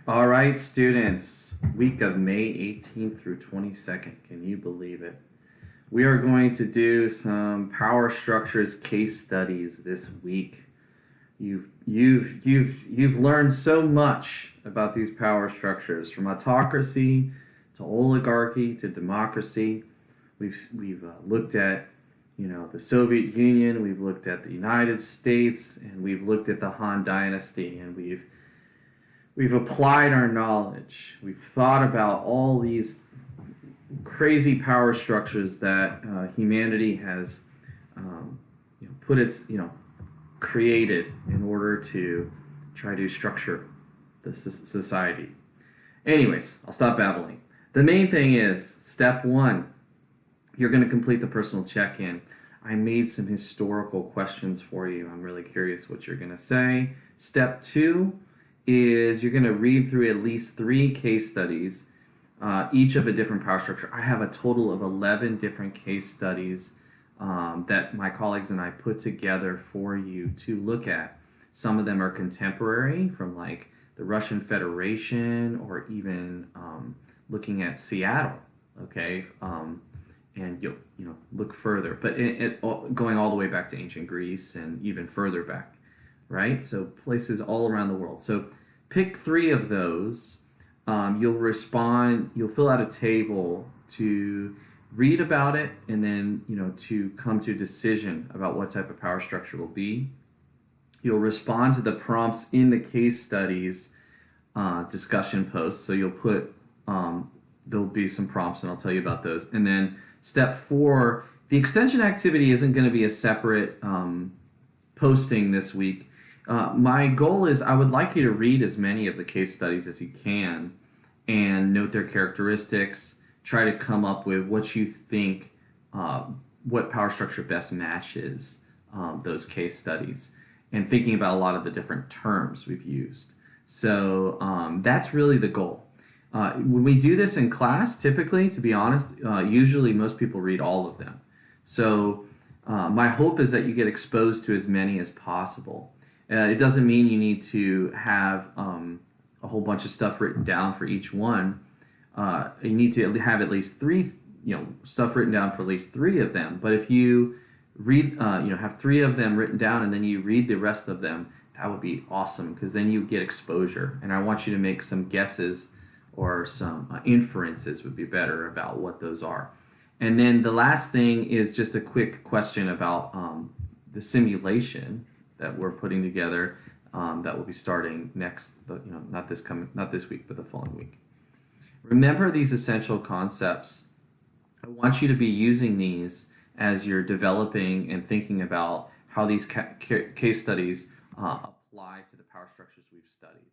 All right, students, week of May 18th through 22nd. Can you believe it? We are going to do some power structures case studies this week. You've learned so much about these power structures, from autocracy to oligarchy to democracy. We've looked at the Soviet Union, we've looked at the United States, and we've looked at the Han Dynasty, and we've applied our knowledge. We've thought about all these crazy power structures that humanity has put its created in order to try to structure the society. Anyways, I'll stop babbling. The main thing is step one. You're going to complete the personal check-in. I made some historical questions for you. I'm really curious what you're going to say. Step two is you're going to read through at least 3 case studies, each of a different power structure. I have a total of 11 different case studies that my colleagues and I put together for you to look at. Some of them are contemporary, from like the Russian Federation, or even looking at Seattle, okay? And you'll look further, but going all the way back to ancient Greece and even further back. Right? So places all around the world. So pick 3 of those. You'll fill out a table to read about it, and then, to come to a decision about what type of power structure will be. You'll respond to the prompts in the case studies discussion post. So you'll put, there'll be some prompts, and I'll tell you about those. And then step 4, the extension activity isn't going to be a separate posting this week. My goal is I would like you to read as many of the case studies as you can and note their characteristics, try to come up with what you think, what power structure best matches those case studies, and thinking about a lot of the different terms we've used. So that's really the goal. When we do this in class, typically, to be honest, usually most people read all of them. So my hope is that you get exposed to as many as possible. It doesn't mean you need to have a whole bunch of stuff written down for each one. You need to have at least 3, stuff written down for at least 3 of them. But if you read, have 3 of them written down and then you read the rest of them, that would be awesome, because then you get exposure. And I want you to make some guesses, or some inferences would be better, about what those are. And then the last thing is just a quick question about the simulation that we're putting together, that will be starting next, not this week, but the following week. Remember these essential concepts. I want you to be using these as you're developing and thinking about how these case studies apply to the power structures we've studied.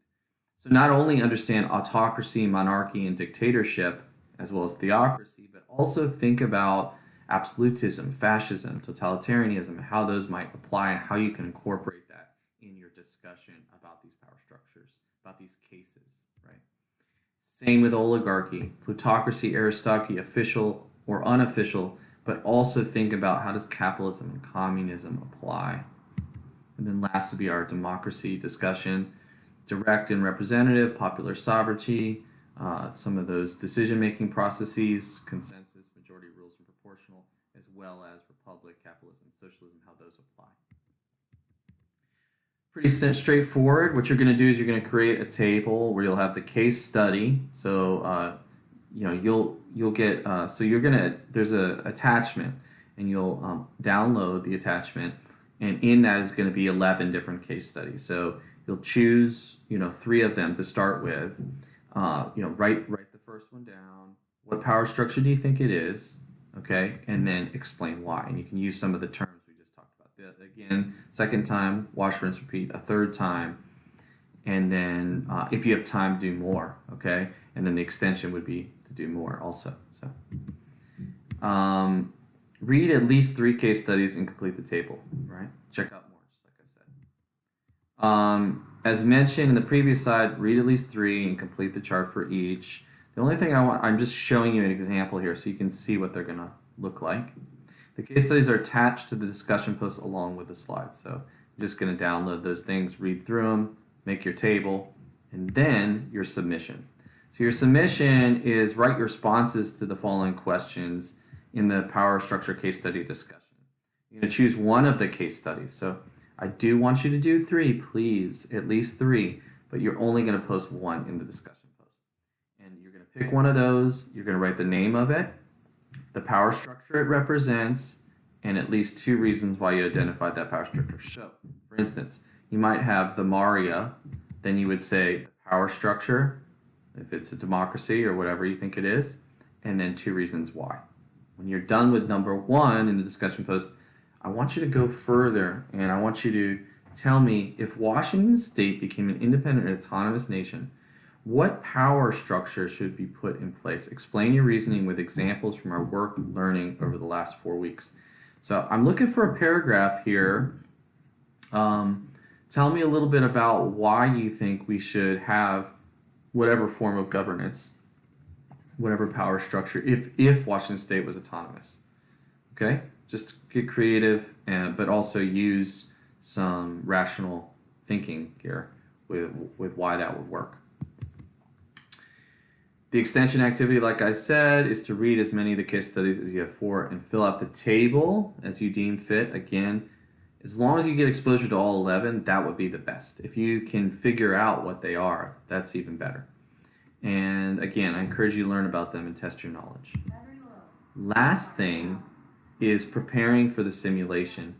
So not only understand autocracy, monarchy, and dictatorship, as well as theocracy, but also think about absolutism, fascism, totalitarianism, and how those might apply, and how you can incorporate that in your discussion about these power structures, about these cases, right? Same with oligarchy, plutocracy, aristocracy, official or unofficial, but also think about how does capitalism and communism apply. And then last would be our democracy discussion, direct and representative, popular sovereignty, some of those decision-making processes, consensus, majority rules, and proportional, as well as republic, capitalism, socialism, how those apply. Pretty straightforward. What you're going to do is you're going to create a table where you'll have the case study. So you'll get so you're going to, there's a attachment, and you'll download the attachment, and in that is going to be 11 different case studies. So you'll choose 3 of them to start with. Write the first one down. What power structure do you think it is? Okay, and then explain why. And you can use some of the terms we just talked about. Again, second time, wash, rinse, repeat. A third time, and then if you have time, do more. Okay, and then the extension would be to do more also. So read at least 3 case studies and complete the table. Right? Check out more, just like I said. As mentioned in the previous slide, read at least 3 and complete the chart for each. The only thing I'm just showing you an example here so you can see what they're going to look like. The case studies are attached to the discussion post along with the slides. So I'm just going to download those things, read through them, make your table, and then your submission. So your submission is write your responses to the following questions in the power structure case study discussion. You're going to choose one of the case studies. So I do want you to do 3, please, at least 3, but you're only going to post 1 in the discussion post. And you're going to pick one of those, you're going to write the name of it, the power structure it represents, and at least 2 reasons why you identified that power structure. So, for instance, you might have the Maria, then you would say the power structure, if it's a democracy or whatever you think it is, and then 2 reasons why. When you're done with number 1 in the discussion post, I want you to go further, and I want you to tell me, if Washington State became an independent and autonomous nation, what power structure should be put in place? Explain your reasoning with examples from our work learning over the last 4 weeks. So I'm looking for a paragraph here. Tell me a little bit about why you think we should have whatever form of governance, whatever power structure, if Washington State was autonomous. Okay? Just get creative, but also use some rational thinking here with why that would work. The extension activity, like I said, is to read as many of the case studies as you have 4 and fill out the table as you deem fit. Again, as long as you get exposure to all 11, that would be the best. If you can figure out what they are, that's even better. And again, I encourage you to learn about them and test your knowledge. Last thing is preparing for the simulation.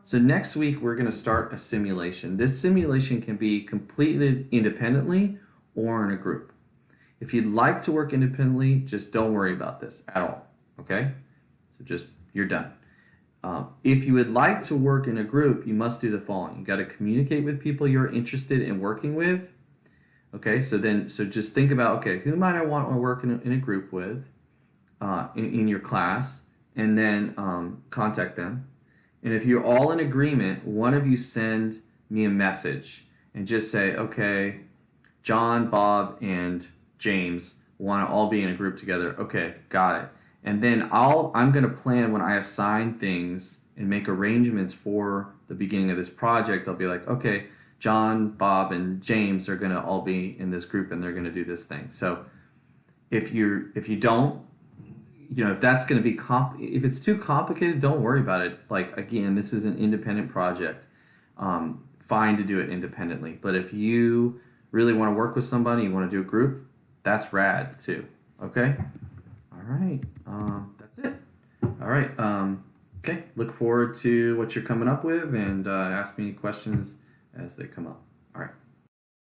So next week, we're going to start a simulation. This simulation can be completed independently or in a group. If you'd like to work independently, just don't worry about this at all, okay? So just, you're done. If you would like to work in a group, you must do the following. You got to communicate with people you're interested in working with, okay? So just think about, okay, who might I want to work in a group with in your class, and then contact them. And if you're all in agreement, one of you send me a message and just say, okay, John, Bob, and James want to all be in a group together. Okay, got it. And then I'm going to plan when I assign things and make arrangements for the beginning of this project. I'll be like, okay, John, Bob, and James are going to all be in this group and they're going to do this thing. So if you don't, if that's going to be if it's too complicated, don't worry about it. Like, again, this is an independent project. Fine to do it independently. But if you really want to work with somebody, you want to do a group, that's rad too. Okay? All right. That's it. All right. Okay. Look forward to what you're coming up with, and ask me any questions as they come up. All right.